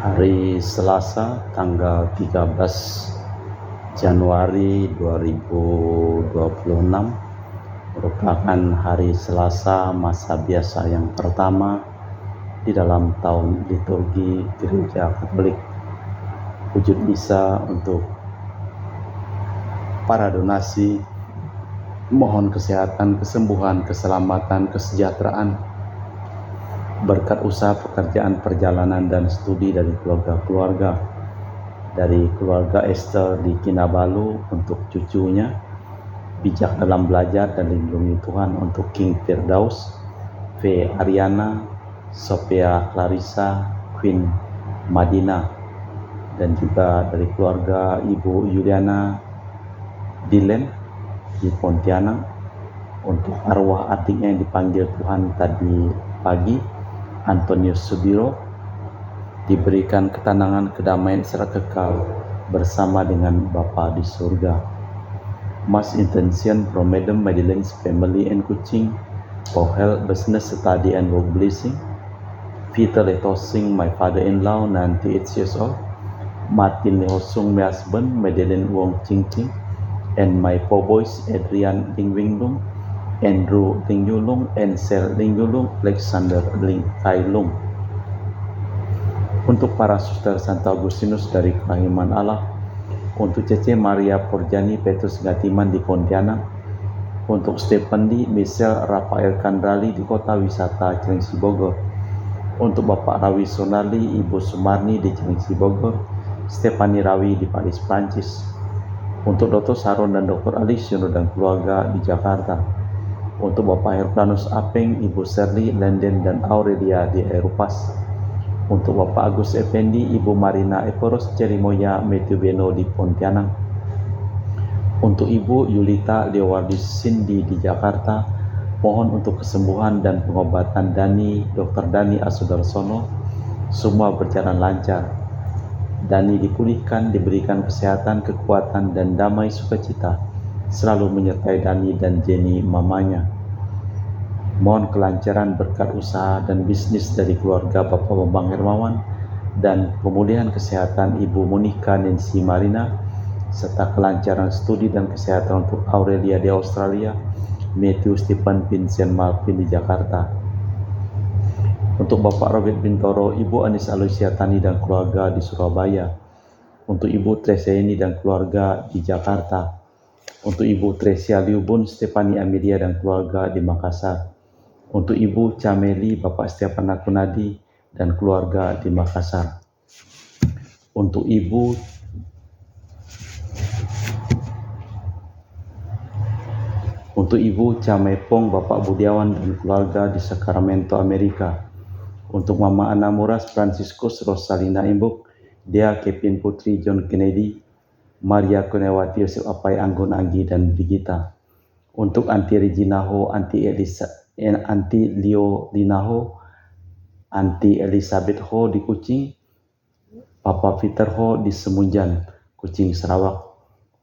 Hari Selasa tanggal 13 Januari 2026 merupakan hari Selasa masa biasa yang pertama di dalam tahun liturgi Gereja Katolik. Puji misa untuk para donasi, mohon kesehatan, kesembuhan, keselamatan, kesejahteraan, berkat usaha pekerjaan, perjalanan, dan studi dari keluarga-keluarga. Dari keluarga Esther di Kinabalu untuk cucunya, bijak dalam belajar dan lindungi Tuhan untuk King Firdaus, V. Ariana, Sophia Clarissa, Queen Madina, dan juga dari keluarga Ibu Yuliana Dilen di Pontianak untuk arwah adiknya yang dipanggil Tuhan tadi pagi, Antonius Sudiro, diberikan ketenangan, kedamaian serta kekal bersama dengan Bapa di surga. Mass intention from Madam Madeleine's family and Kuching for health, business, study and work blessing. Peter Letosing, my father-in-law, 98 years old. Martin Lehosung, my husband, Madeleine Wong Ching Ching, and my four boys, Adrian Ling Wing Lung, Andrew Ling Yulung, and Sel Ling Yulung, Alexander Ling Tai Lung. Untuk para suster Santo Agustinus dari Kerahiman Allah, untuk Cece Maria Porjani Petrus Gatiman di Pontianak, untuk Stephen Lee, Michelle Rafael Kandrali di Kota Wisata Cilengsi Bogor, untuk Bapak Rawi Sonali, Ibu Sumarni di Cilengsi Bogor, Stefani Rawi di Paris, Prancis, untuk Dr. Saron dan Dr. Alisyono dan keluarga di Jakarta, untuk Bapak Herplanus Apeng, Ibu Serli, Lenden dan Aurelia di Erupas, untuk Bapak Agus Effendi, Ibu Marina Eporos Cerimoya Matthew Beno di Pontianak, untuk Ibu Yulita Leowardis Cindy di Jakarta, mohon untuk kesembuhan dan pengobatan Dr. Dani Asudarsono, semua berjalan lancar. Dani dipulihkan, diberikan kesehatan, kekuatan, dan damai sukacita selalu menyertai Dani dan Jenny mamanya. Mohon kelancaran berkat usaha dan bisnis dari keluarga Bapak Bambang Hermawan dan pemulihan kesehatan Ibu Monica Nancy Marina, serta kelancaran studi dan kesehatan untuk Aurelia di Australia, Matthew Stephen Vincent Malvin di Jakarta. Untuk Bapak Robert Bintoro, Ibu Anis Aloysia Tani dan keluarga di Surabaya, untuk Ibu Treseni dan keluarga di Jakarta, untuk Ibu Tresia Liubun, Stefani Amelia dan keluarga di Makassar, untuk Ibu Cameli, Bapak Setiapan Nakunadi dan keluarga di Makassar, untuk Ibu Camepong, Bapak Budiawan dan keluarga di Sacramento, Amerika, untuk Mama Ana Muras, Franciscus Rosalina Imbuk, Dea Kevin Putri John Kennedy, Maria Kunewati Yosef Apai Anggun Anggi dan Brigita, untuk Anti Regina Ho, Anti Leo Lina Ho, Anti Elizabeth Ho di Kucing, Papa Peter Ho di Semunjan, Kucing Sarawak,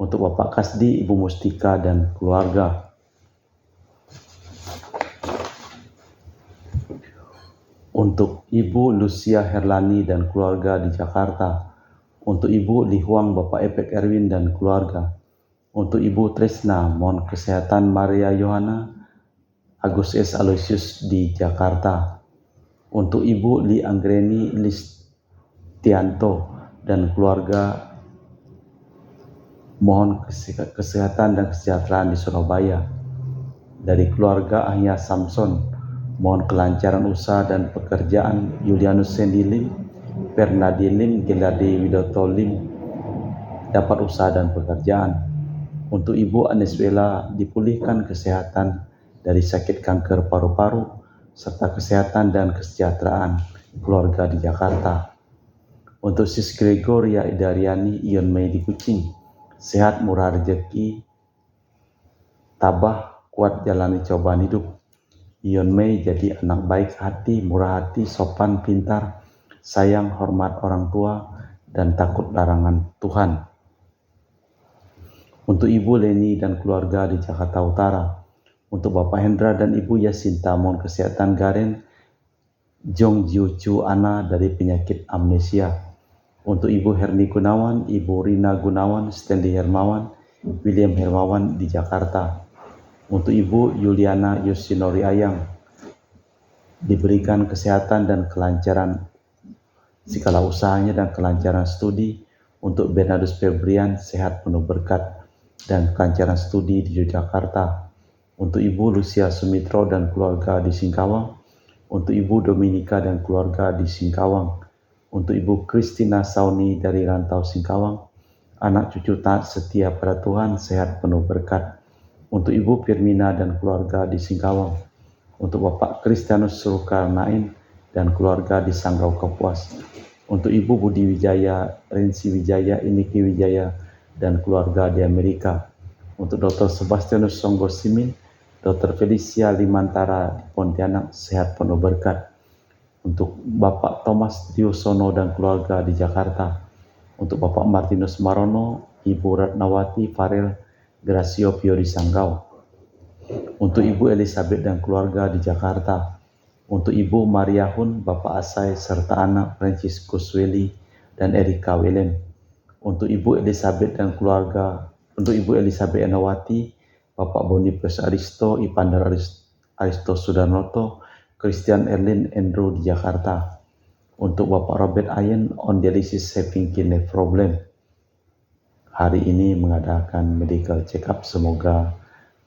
untuk Bapak Kasdi, Ibu Mustika dan keluarga. Untuk Ibu Lucia Herlani dan keluarga di Jakarta, untuk Ibu Lihuang, Bapak Epek Erwin dan keluarga, untuk Ibu Tresna, mohon kesehatan Maria Yohana, Agus S. Aloysius di Jakarta, untuk Ibu Li Anggreni Listianto dan keluarga, mohon kesehatan dan kesejahteraan di Surabaya. Dari keluarga Ahya Samson, mohon kelancaran usaha dan pekerjaan Julianus Sendilim, Fernadi Lim, Geladi Widoto Lim dapat usaha dan pekerjaan. Untuk Ibu Aneswela dipulihkan kesehatan dari sakit kanker paru-paru serta kesehatan dan kesejahteraan keluarga di Jakarta. Untuk Sis Gregoria Idariani Ion Mei di Kucing, sehat murah rezeki, tabah kuat jalani cobaan hidup. Ion Mei jadi anak baik hati, murah hati, sopan, pintar, sayang, hormat orang tua, dan takut larangan Tuhan. Untuk Ibu Leni dan keluarga di Jakarta Utara, untuk Bapak Hendra dan Ibu Yasinta, mohon kesehatan Garen Jong Jiu Chu Ana dari penyakit amnesia. Untuk Ibu Herni Gunawan, Ibu Rina Gunawan, Stanley Hermawan, William Hermawan di Jakarta. Untuk Ibu Yuliana Yosinori Ayang, diberikan kesehatan dan kelancaran segala usahanya dan kelancaran studi. Untuk Bernardus Febrian, sehat penuh berkat dan kelancaran studi di Yogyakarta. Untuk Ibu Lucia Sumitro dan keluarga di Singkawang. Untuk Ibu Dominika dan keluarga di Singkawang. Untuk Ibu Christina Sauni dari rantau Singkawang, anak cucu taat setia pada Tuhan, sehat penuh berkat. Untuk Ibu Firmina dan keluarga di Singkawang. Untuk Bapak Kristianus Sulkarnain dan keluarga di Sanggau Kapuas. Untuk Ibu Budi Wijaya, Rensi Wijaya, Iniki Wijaya dan keluarga di Amerika. Untuk Dr. Sebastianus Songgo Simin, Dr. Felicia Limantara di Pontianak, sehat penuh berkat. Untuk Bapak Thomas Diosono dan keluarga di Jakarta. Untuk Bapak Martinus Marono, Ibu Ratnawati Farel Gracio Pio di Sanggau. Untuk Ibu Elizabeth dan keluarga di Jakarta. Untuk Ibu Maria Hun, Bapak Asai serta anak Franciscus Welly dan Erika Welen. Untuk Ibu Elizabeth dan keluarga. Untuk Ibu Elizabeth Enawati, Bapak Boniface Aristo, Ipandar Aristo Sudarnoto, Christian Erlin Andrew di Jakarta. Untuk Bapak Robert Ayen on dialysis having kidney problem. Hari ini mengadakan medical check up, semoga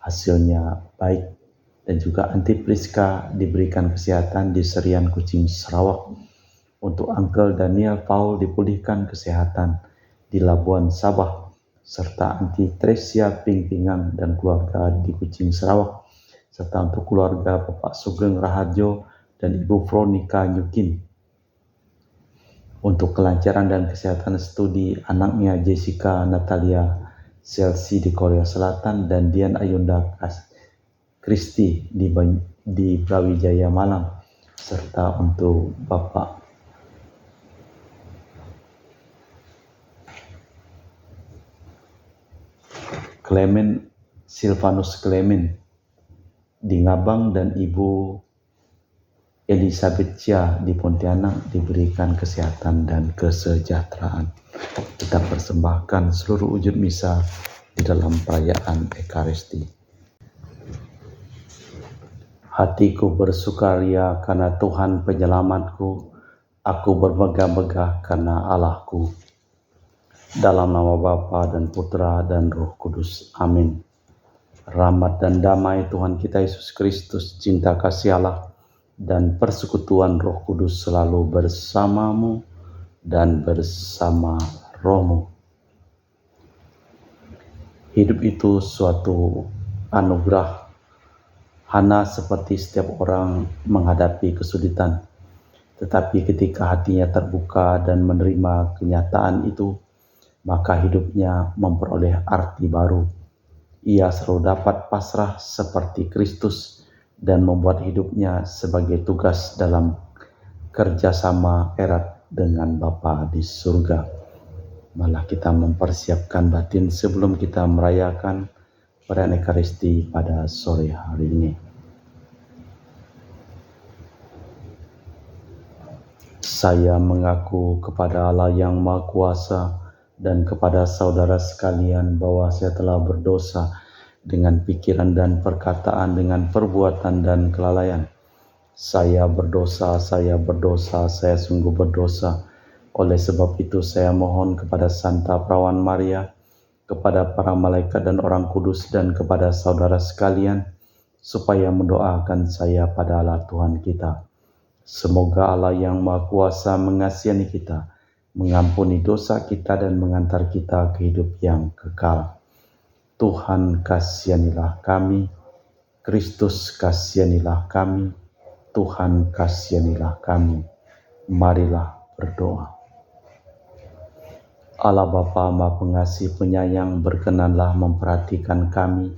hasilnya baik. Dan juga Anti Priska diberikan kesehatan di Serian Kucing Sarawak. Untuk Uncle Daniel Paul dipulihkan kesehatan di Labuan Sabah. Serta Anti Tresia Pingpingan dan keluarga di Kucing Sarawak. Serta untuk keluarga Bapak Sugeng Raharjo dan Ibu Veronica Nyukin. Untuk kelancaran dan kesehatan studi anaknya Jessica Natalia Chelsea di Korea Selatan dan Dian Ayunda Kristi di Brawijaya Malang. Serta untuk Bapak Clement Silvanus Clement di Ngabang dan Ibu Elizabeth Chia di Pontianak diberikan kesehatan dan kesejahteraan. Kita persembahkan seluruh wujud misa di dalam perayaan Ekaristi. Hatiku bersukaria karena Tuhan penyelamatku, aku bermegah-megah karena Allahku. Dalam nama Bapa dan Putra dan Roh Kudus. Amin. Rahmat dan damai Tuhan kita Yesus Kristus, cinta kasih Allah, dan persekutuan Roh Kudus selalu bersamamu dan bersama rohmu. Hidup itu suatu anugerah. Hana seperti setiap orang menghadapi kesulitan, tetapi ketika hatinya terbuka dan menerima kenyataan itu, maka hidupnya memperoleh arti baru. Ia selalu dapat pasrah seperti Kristus dan membuat hidupnya sebagai tugas dalam kerjasama erat dengan Bapa di surga. Malah kita mempersiapkan batin sebelum kita merayakan perayaan Ekaristi pada sore hari ini. Saya mengaku kepada Allah yang Maha Kuasa dan kepada saudara sekalian bahwa saya telah berdosa dengan pikiran dan perkataan, dengan perbuatan dan kelalaian. Saya berdosa, saya sungguh berdosa. Oleh sebab itu saya mohon kepada Santa Perawan Maria, kepada para malaikat dan orang kudus, dan kepada saudara sekalian, supaya mendoakan saya pada Allah Tuhan kita. Semoga Allah yang Maha Kuasa mengasihani kita, mengampuni dosa kita, dan mengantar kita ke hidup yang kekal. Tuhan kasihanilah kami, Kristus kasihanilah kami, Tuhan kasihanilah kami. Marilah berdoa. Allah Bapa Maha Pengasih Penyayang, berkenanlah memperhatikan kami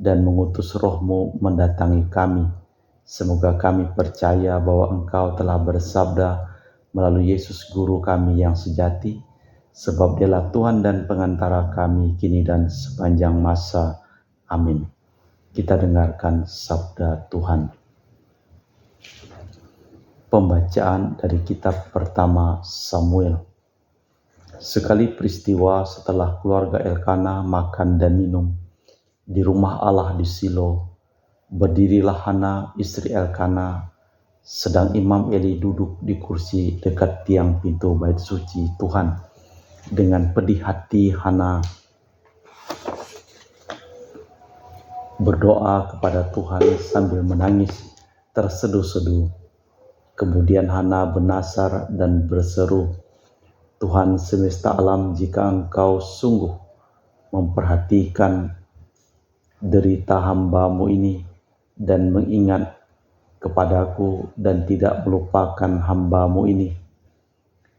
dan mengutus Roh-Mu mendatangi kami. Semoga kami percaya bahwa Engkau telah bersabda melalui Yesus Guru kami yang sejati, sebab Dialah Tuhan dan pengantara kami kini dan sepanjang masa. Amin. Kita dengarkan sabda Tuhan. Pembacaan dari kitab pertama Samuel. Sekali peristiwa setelah keluarga Elkana makan dan minum di rumah Allah di Silo, berdirilah Hana istri Elkana, sedang Imam Eli duduk di kursi dekat tiang pintu bait suci Tuhan. Dengan pedih hati Hana berdoa kepada Tuhan sambil menangis terseduh-seduh. Kemudian Hana bernasar dan berseru, Tuhan semesta alam, jika Engkau sungguh memperhatikan derita hamba-Mu ini dan mengingat kepadaku dan tidak melupakan hamba-Mu ini,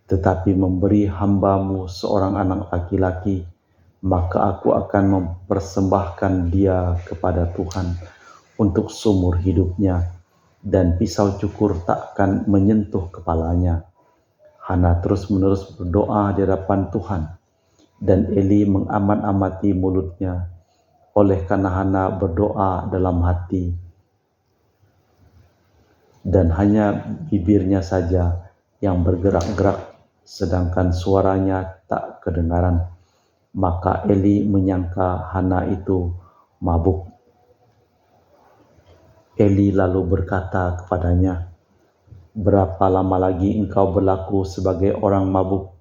tetapi memberi hamba-Mu seorang anak laki-laki, maka aku akan mempersembahkan dia kepada Tuhan untuk seumur hidupnya, dan pisau cukur tak akan menyentuh kepalanya. Hana terus-menerus berdoa di hadapan Tuhan, dan Eli mengamat-amati mulutnya. Oleh karena Hana berdoa dalam hati, dan hanya bibirnya saja yang bergerak-gerak, sedangkan suaranya tak kedengaran, maka Eli menyangka Hana itu mabuk. Eli lalu berkata kepadanya, berapa lama lagi engkau berlaku sebagai orang mabuk?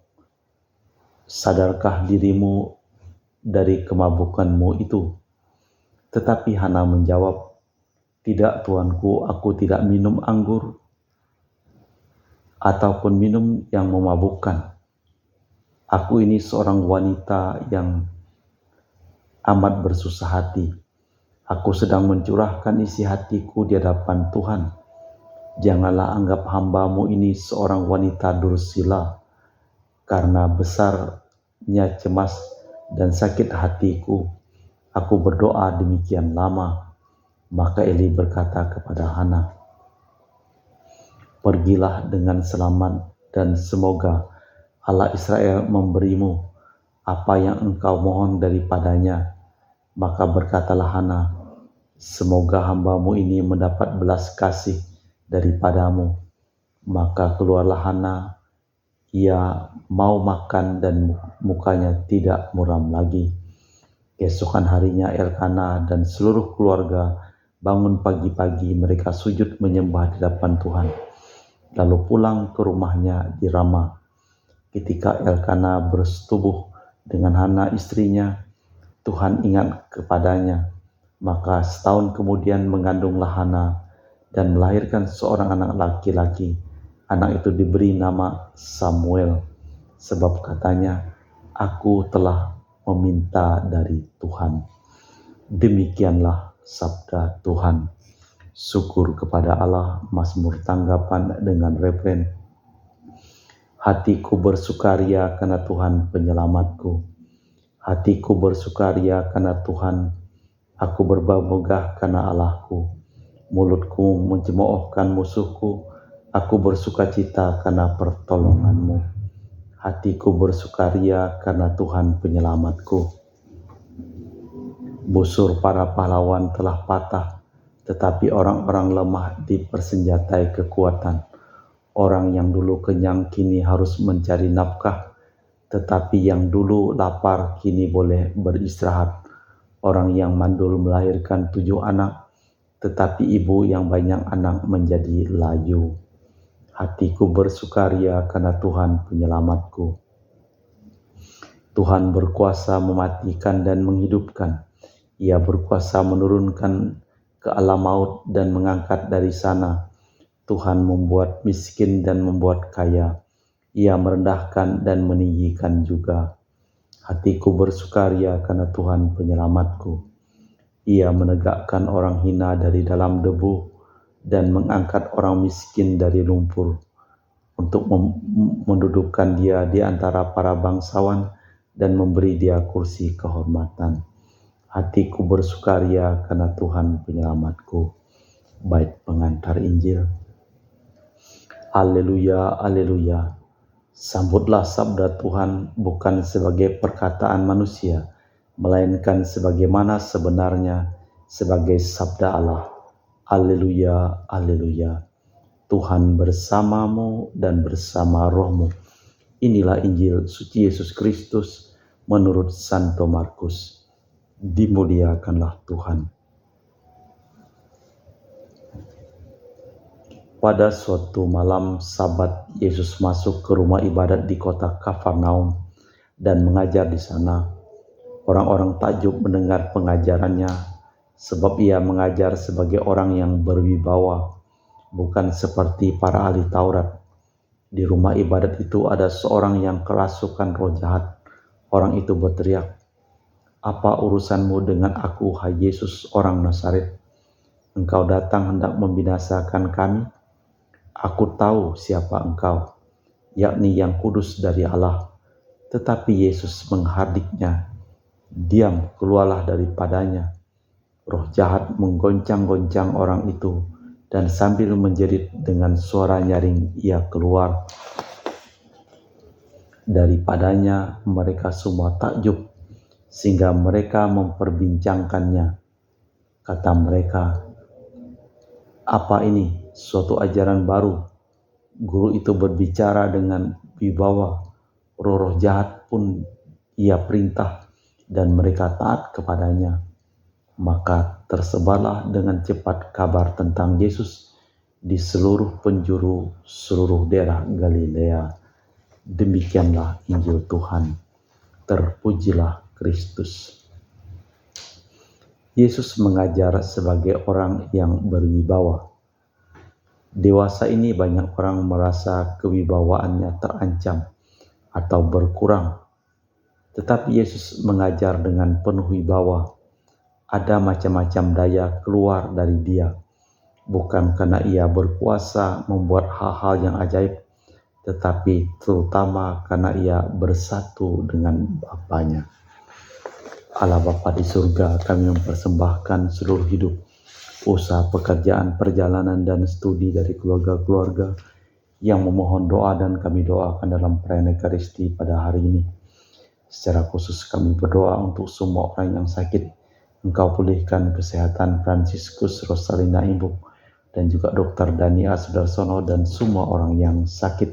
Sadarkah dirimu dari kemabukanmu itu? Tetapi Hana menjawab, tidak Tuanku, aku tidak minum anggur ataupun minum yang memabukkan. Aku ini seorang wanita yang amat bersusah hati. Aku sedang mencurahkan isi hatiku di hadapan Tuhan. Janganlah anggap hamba-Mu ini seorang wanita dursila, karena besarnya cemas dan sakit hatiku. Aku berdoa demikian lama. Maka Eli berkata kepada Hana, pergilah dengan selamat dan semoga Allah Israel memberimu apa yang engkau mohon daripadanya. Maka berkatalah Hana, semoga hamba-Mu ini mendapat belas kasih daripadamu. Maka keluarlah Hana, ia mau makan dan mukanya tidak muram lagi. Keesokan harinya Elkana dan seluruh keluarga bangun pagi-pagi, mereka sujud menyembah di hadapan Tuhan, lalu pulang ke rumahnya di Rama. Ketika Elkana bersetubuh dengan Hana istrinya, Tuhan ingat kepadanya, maka setahun kemudian mengandunglah Hana dan melahirkan seorang anak laki-laki. Anak itu diberi nama Samuel, sebab katanya, aku telah meminta dari Tuhan. Demikianlah sabda Tuhan. Syukur kepada Allah. Mazmur tanggapan dengan refren, hatiku bersukaria karena Tuhan penyelamatku. Hatiku bersukaria karena Tuhan, aku berbangga karena Allahku. Mulutku mencemoohkan musuhku, aku bersukacita karena pertolongan-Mu. Hatiku bersukaria karena Tuhan penyelamatku. Busur para pahlawan telah patah, tetapi orang-orang lemah dipersenjatai kekuatan. Orang yang dulu kenyang kini harus mencari nafkah, tetapi yang dulu lapar kini boleh beristirahat. Orang yang mandul melahirkan 7 anak, tetapi ibu yang banyak anak menjadi layu. Hatiku bersukaria karena Tuhan penyelamatku. Tuhan berkuasa mematikan dan menghidupkan. Ia berkuasa menurunkan ke alam maut dan mengangkat dari sana. Tuhan membuat miskin dan membuat kaya. Ia merendahkan dan meninggikan juga. Hatiku bersukaria karena Tuhan penyelamatku. Ia menegakkan orang hina dari dalam debu dan mengangkat orang miskin dari lumpur, untuk mendudukkan dia di antara para bangsawan dan memberi dia kursi kehormatan. Hatiku bersukaria karena Tuhan penyelamatku. Bait pengantar Injil. Haleluya, haleluya. Sambutlah sabda Tuhan bukan sebagai perkataan manusia, melainkan sebagaimana sebenarnya sebagai sabda Allah. Haleluya, haleluya. Tuhan bersamamu dan bersama rohmu. Inilah Injil suci Yesus Kristus menurut Santo Markus. Dimuliakanlah Tuhan. Pada suatu malam Sabat, Yesus masuk ke rumah ibadat di kota Kafarnaum dan mengajar di sana. Orang-orang takjub mendengar pengajarannya, sebab ia mengajar sebagai orang yang berwibawa, bukan seperti para ahli Taurat. Di rumah ibadat itu ada seorang yang kerasukan roh jahat. Orang itu berteriak, "Apa urusanmu dengan aku, hai Yesus, orang Nazaret? Engkau datang hendak membinasakan kami? Aku tahu siapa engkau, yakni yang kudus dari Allah." Tetapi Yesus menghardiknya, "Diam, keluarlah daripadanya." Roh jahat menggoncang-goncang orang itu, dan sambil menjerit dengan suara nyaring ia keluar daripadanya. Mereka semua takjub, sehingga mereka memperbincangkannya. Kata mereka, "Apa ini? Suatu ajaran baru. Guru itu berbicara dengan wibawa. Roh-roh jahat pun ia perintah, dan mereka taat kepadanya." Maka tersebarlah dengan cepat kabar tentang Yesus di seluruh penjuru seluruh daerah Galilea. Demikianlah Injil Tuhan. Terpujilah Kristus. Yesus mengajar sebagai orang yang berwibawa. Dewasa ini banyak orang merasa kewibawaannya terancam atau berkurang. Tetapi Yesus mengajar dengan penuh wibawa. Ada macam-macam daya keluar dari dia, bukan karena ia berkuasa membuat hal-hal yang ajaib, tetapi terutama karena ia bersatu dengan Bapanya. Allah Bapa di surga, kami mempersembahkan seluruh hidup, usaha, pekerjaan, perjalanan, dan studi dari keluarga-keluarga yang memohon doa, dan kami doakan dalam perayaan Ekaristi pada hari ini. Secara khusus kami berdoa untuk semua orang yang sakit. Engkau pulihkan kesehatan Fransiskus Rosalina Imbuk, dan juga Dr. Dania Sudarsono, dan semua orang yang sakit.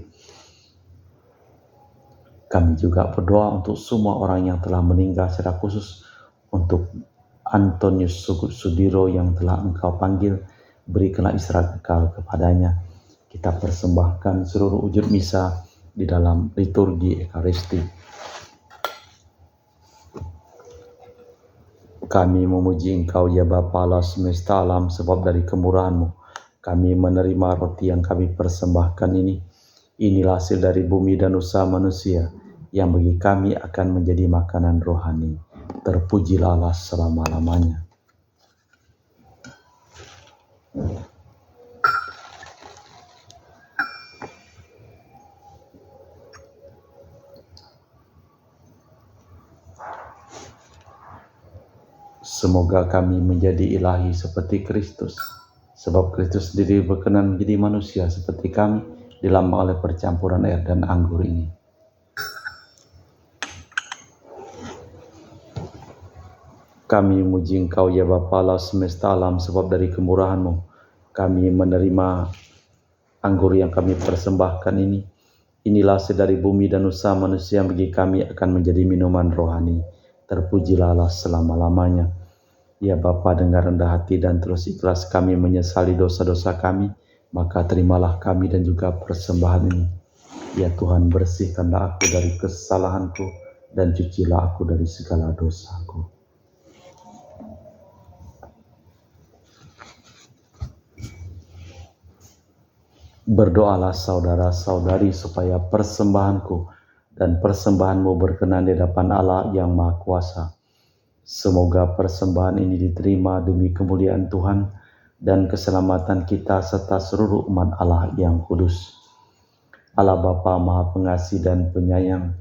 Kami juga berdoa untuk semua orang yang telah meninggal, secara khusus untuk Antonius Sudiro yang telah Engkau panggil, berikanlah istirahat kekal kepadanya. Kita persembahkan seluruh wujud misa di dalam liturgi Ekaristi. Kami memuji Engkau ya Bapa Allah semesta alam, sebab dari kemurahan-Mu kami menerima roti yang kami persembahkan ini. Inilah hasil dari bumi dan usaha manusia, yang bagi kami akan menjadi makanan rohani. Terpujilah Allah selama-lamanya. Semoga kami menjadi ilahi seperti Kristus, sebab Kristus sendiri berkenan menjadi manusia seperti kami, dilambang oleh percampuran air dan anggur ini. Kami memuji Engkau ya Bapa Allah semesta alam, sebab dari kemurahan-Mu kami menerima anggur yang kami persembahkan ini. Inilah hasil dari bumi dan usaha manusia, yang bagi kami akan menjadi minuman rohani. Terpujilah Allah selama-lamanya. Ya Bapa, dengan rendah hati dan terus ikhlas kami menyesali dosa-dosa kami, maka terimalah kami dan juga persembahan ini. Ya Tuhan, bersihkanlah aku dari kesalahanku, dan cucilah aku dari segala dosaku. Berdoalah saudara-saudari, supaya persembahanku dan persembahanmu berkenan di hadapan Allah yang Maha Kuasa. Semoga persembahan ini diterima demi kemuliaan Tuhan dan keselamatan kita serta seluruh umat Allah yang kudus. Allah Bapa Maha Pengasih dan Penyayang,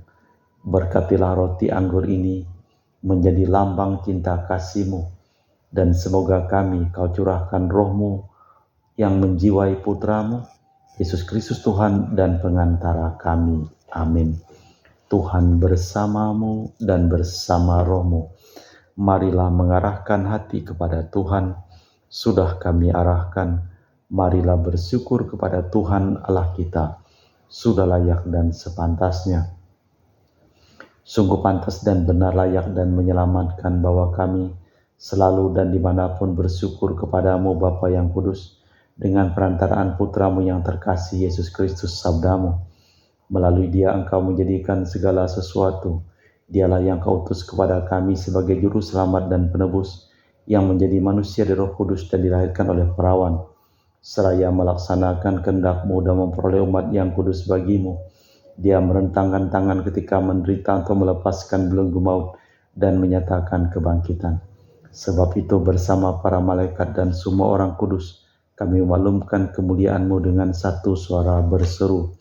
berkatilah roti anggur ini menjadi lambang cinta kasih-Mu, dan semoga kami Kau curahkan Roh-Mu yang menjiwai Putra-Mu, Yesus Kristus Tuhan dan pengantara kami. Amin. Tuhan bersamamu dan bersama rohmu. Marilah mengarahkan hati kepada Tuhan. Sudah kami arahkan, marilah bersyukur kepada Tuhan Allah kita. sudah layak dan sepantasnya. Sungguh pantas dan benar, layak dan menyelamatkan bahwa kami selalu dan dimanapun bersyukur kepadamu Bapa yang kudus, dengan perantaraan Putramu yang terkasih Yesus Kristus sabdamu. Melalui Dia Engkau menjadikan segala sesuatu. Dialah yang Kau utus kepada kami sebagai juru selamat dan penebus, yang menjadi manusia di Roh Kudus dan dilahirkan oleh perawan, seraya melaksanakan kehendak-Mu dan memperoleh umat yang kudus bagimu. Dia merentangkan tangan ketika menderita untuk melepaskan belenggu maut dan menyatakan kebangkitan. Sebab itu bersama para malaikat dan semua orang kudus, kami memaklumkan kemuliaan-Mu dengan satu suara berseru,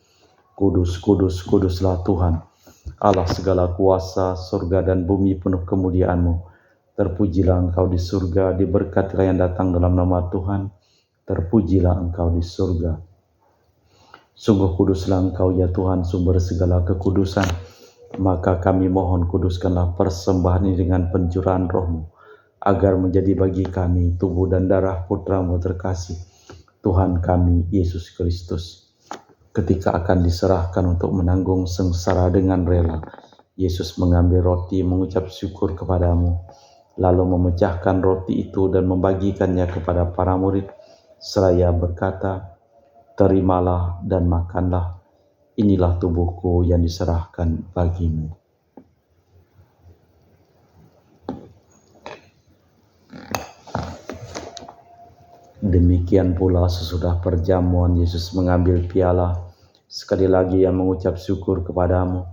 Kudus, kudus, kuduslah Tuhan, Allah segala kuasa, surga dan bumi penuh kemuliaan-Mu. Terpujilah Engkau di surga, diberkatilah yang datang dalam nama Tuhan, terpujilah Engkau di surga. Sungguh kuduslah Engkau ya Tuhan, sumber segala kekudusan. Maka kami mohon, kuduskanlah persembahan ini dengan pencurahan Roh-Mu, agar menjadi bagi kami tubuh dan darah Putra-Mu terkasih, Tuhan kami Yesus Kristus. Ketika akan diserahkan untuk menanggung sengsara dengan rela, Yesus mengambil roti, mengucap syukur kepadamu, lalu memecahkan roti itu dan membagikannya kepada para murid, seraya berkata, terimalah dan makanlah, inilah tubuhku yang diserahkan bagimu. Demikian pula sesudah perjamuan Yesus mengambil piala, sekali lagi Ia mengucap syukur kepadamu,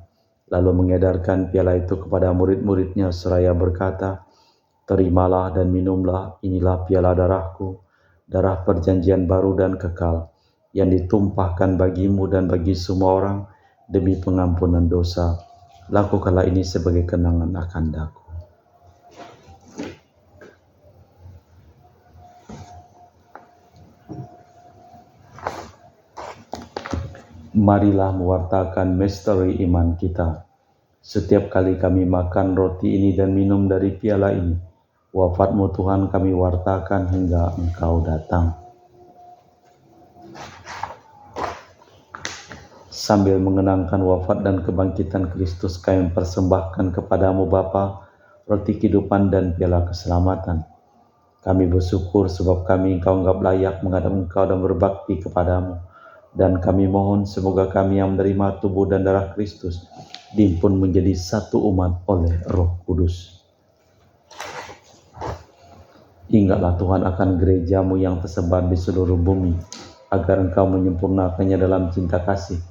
lalu mengedarkan piala itu kepada murid-muridnya seraya berkata, terimalah dan minumlah, inilah piala darahku, darah perjanjian baru dan kekal, yang ditumpahkan bagimu dan bagi semua orang demi pengampunan dosa. Lakukanlah ini sebagai kenangan akan Aku. Marilah mewartakan misteri iman kita. Setiap kali kami makan roti ini dan minum dari piala ini, wafat-Mu Tuhan kami wartakan hingga Engkau datang. Sambil mengenangkan wafat dan kebangkitan Kristus, kami persembahkan kepadamu Bapa, roti kehidupan dan piala keselamatan. Kami bersyukur sebab kami Engkau anggap layak menghadap Engkau dan berbakti kepadamu. Dan kami mohon semoga kami yang menerima tubuh dan darah Kristus dihimpun menjadi satu umat oleh Roh Kudus. Ingatlah Tuhan akan gereja-Mu yang tersebar di seluruh bumi, agar Engkau menyempurnakannya dalam cinta kasih,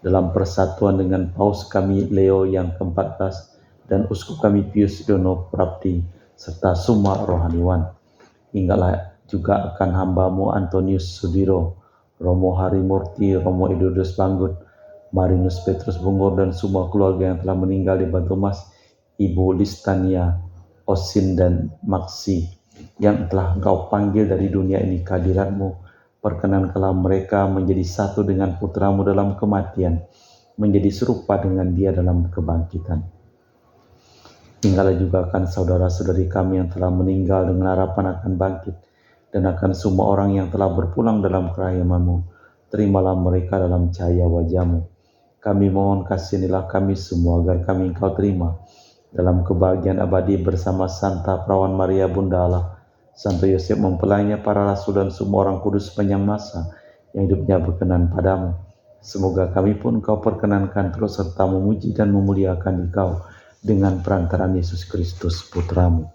dalam persatuan dengan Paus kami Leo yang ke-14 dan Uskup kami Pius Dono Prapti, serta semua rohaniwan. Ingatlah juga akan hamba-Mu Antonius Sudiro, Romo Harimurti, Romo Edudus Banggut, Marinus Petrus Bungur, dan semua keluarga yang telah meninggal di Batumas, Ibu Listania, Osin dan Maksi, yang telah Engkau panggil dari dunia ini ke hadirat-Mu. Perkenankanlah mereka menjadi satu dengan Putra-Mu dalam kematian, menjadi serupa dengan Dia dalam kebangkitan. Ingatlah juga akan saudara-saudari kami yang telah meninggal dengan harapan akan bangkit, dan akan semua orang yang telah berpulang dalam kerahiman-Mu. Terimalah mereka dalam cahaya wajah-Mu. Kami mohon kasihanilah kami semua agar kami Engkau terima dalam kebahagiaan abadi bersama Santa Perawan Maria Bunda Allah, Santo Yosef mempelainya, para rasul dan semua orang kudus sepanjang masa yang hidupnya berkenan padamu. Semoga kami pun Engkau perkenankan terus serta memuji dan memuliakan Engkau dengan perantaraan Yesus Kristus Putra-Mu.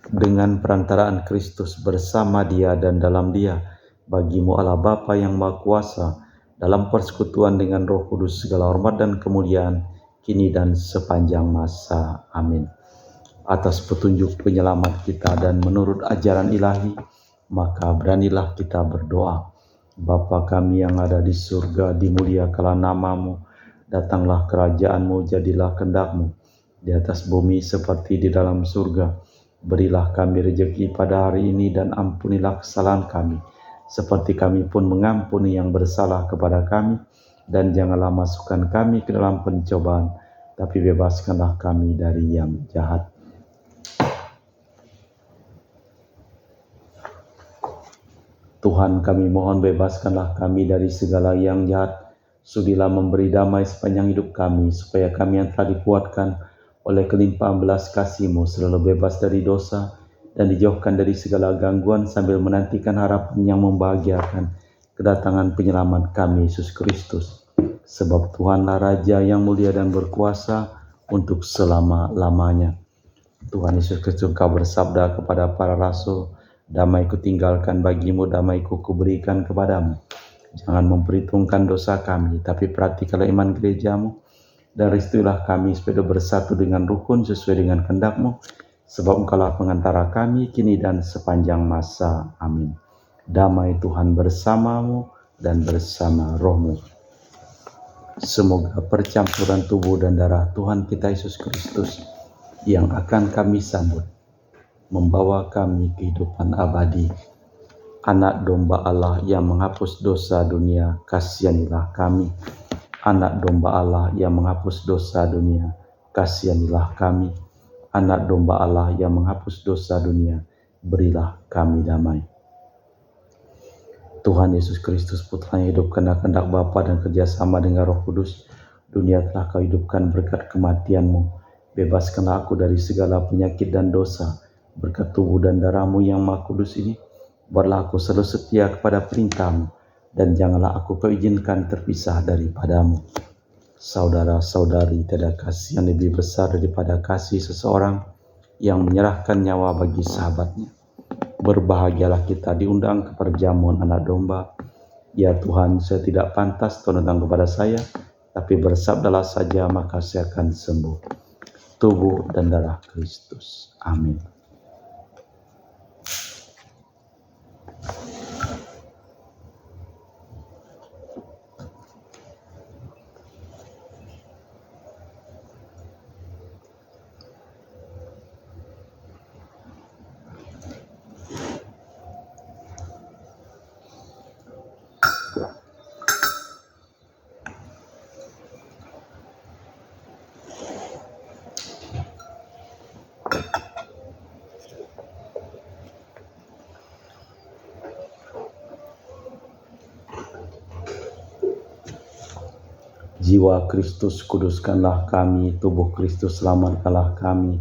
Dengan perantaraan Kristus, bersama Dia dan dalam Dia, bagi-Mu Allah Bapa yang Maha Kuasa, dalam persekutuan dengan Roh Kudus, segala hormat dan kemuliaan kini dan sepanjang masa. Amin. Atas petunjuk penyelamat kita dan menurut ajaran ilahi, maka beranilah kita berdoa. Bapa kami yang ada di surga, dimuliakanlah nama-Mu, datanglah kerajaan-Mu, jadilah kehendak-Mu di atas bumi seperti di dalam surga. Berilah kami rejeki pada hari ini dan ampunilah kesalahan kami, seperti kami pun mengampuni yang bersalah kepada kami. Dan janganlah masukkan kami ke dalam pencobaan, tapi bebaskanlah kami dari yang jahat. Tuhan, kami mohon bebaskanlah kami dari segala yang jahat. Sudilah memberi damai sepanjang hidup kami, supaya kami yang telah dikuatkan oleh kelimpahan belas kasih-Mu selalu bebas dari dosa dan dijauhkan dari segala gangguan sambil menantikan harapan yang membahagiakan kedatangan penyelamat kami, Yesus Kristus. Sebab Tuhanlah Raja yang mulia dan berkuasa untuk selama-lamanya. Tuhan Yesus Kristus, Engkau bersabda kepada para rasul, damai kutinggalkan bagimu, damai kuberikan kepadamu. Jangan memperhitungkan dosa kami, tapi perhatikanlah iman gerejamu, dan restuilah kami supaya bersatu dengan rukun sesuai dengan kehendak-Mu, sebab Engkaulah pengantara kami kini dan sepanjang masa. Amin. Damai Tuhan bersamamu dan bersama rohmu. Semoga percampuran tubuh dan darah Tuhan kita Yesus Kristus yang akan kami sambut membawa kami kehidupan abadi. Anak domba Allah yang menghapus dosa dunia, kasihanilah kami. Anak domba Allah yang menghapus dosa dunia, kasihanilah kami. Anak domba Allah yang menghapus dosa dunia, berilah kami damai. Tuhan Yesus Kristus, Putra yang hidup karena kehendak Bapa dan kerjasama dengan Roh Kudus, dunia telah Kau hidupkan berkat kematian-Mu. Bebaskanlah aku dari segala penyakit dan dosa, berkat tubuh dan darah-Mu yang Maha Kudus ini. Buatlah aku selalu setia kepada perintah-Mu, dan janganlah aku Kau izinkan terpisah daripadamu. Saudara-saudari, tiada kasih yang lebih besar daripada kasih seseorang yang menyerahkan nyawa bagi sahabatnya. Berbahagialah kita diundang ke perjamuan anak domba. Ya Tuhan, saya tidak pantas Kau datang kepada saya, tapi bersabdalah saja maka saya akan sembuh. Tubuh dan darah Kristus. Amin. Jiwa Kristus kuduskanlah kami, tubuh Kristus selamatkanlah kami,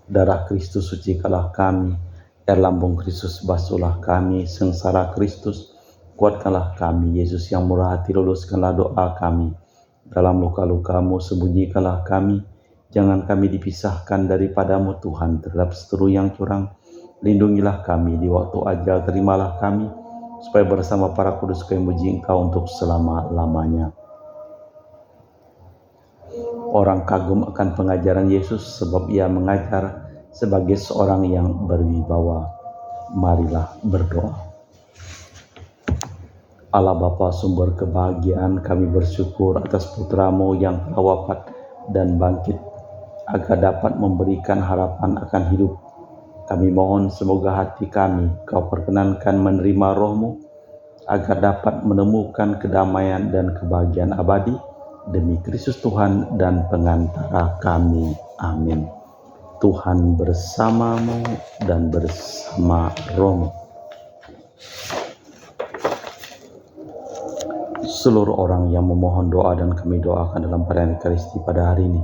darah Kristus sucikanlah kami, air lambung Kristus basuhlah kami, sengsara Kristus kuatkanlah kami, Yesus yang murah hati luluskanlah doa kami, dalam luka-luka-Mu sembunyikanlah kami, jangan kami dipisahkan daripadamu Tuhan terhadap seteru yang curang, lindungilah kami di waktu ajal, terimalah kami, supaya bersama para kudus kami memuji Engkau untuk selama-lamanya. Orang kagum akan pengajaran Yesus sebab Ia mengajar sebagai seorang yang berwibawa. Marilah berdoa. Allah Bapa sumber kebahagiaan, kami bersyukur atas Putra-Mu yang telah wafat dan bangkit agar dapat memberikan harapan akan hidup. Kami mohon semoga hati kami Kau perkenankan menerima Roh-Mu agar dapat menemukan kedamaian dan kebahagiaan abadi. Demi Kristus Tuhan dan pengantara kami. Amin. Tuhan bersamamu dan bersama rohmu. Seluruh orang yang memohon doa dan kami doakan dalam perayaan Ekaristi pada hari ini,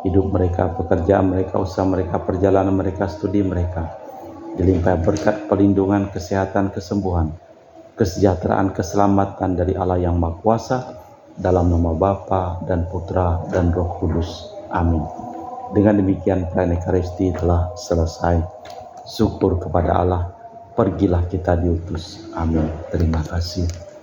hidup mereka, pekerjaan mereka, usaha mereka, perjalanan mereka, studi mereka, dilimpahi berkat perlindungan, kesehatan, kesembuhan, kesejahteraan, keselamatan dari Allah yang Maha Kuasa, dalam nama Bapa dan Putra dan Roh Kudus. Amin. Dengan demikian perayaan Ekaristi telah selesai. Syukur kepada Allah. Pergilah kita diutus. Amin. Terima kasih.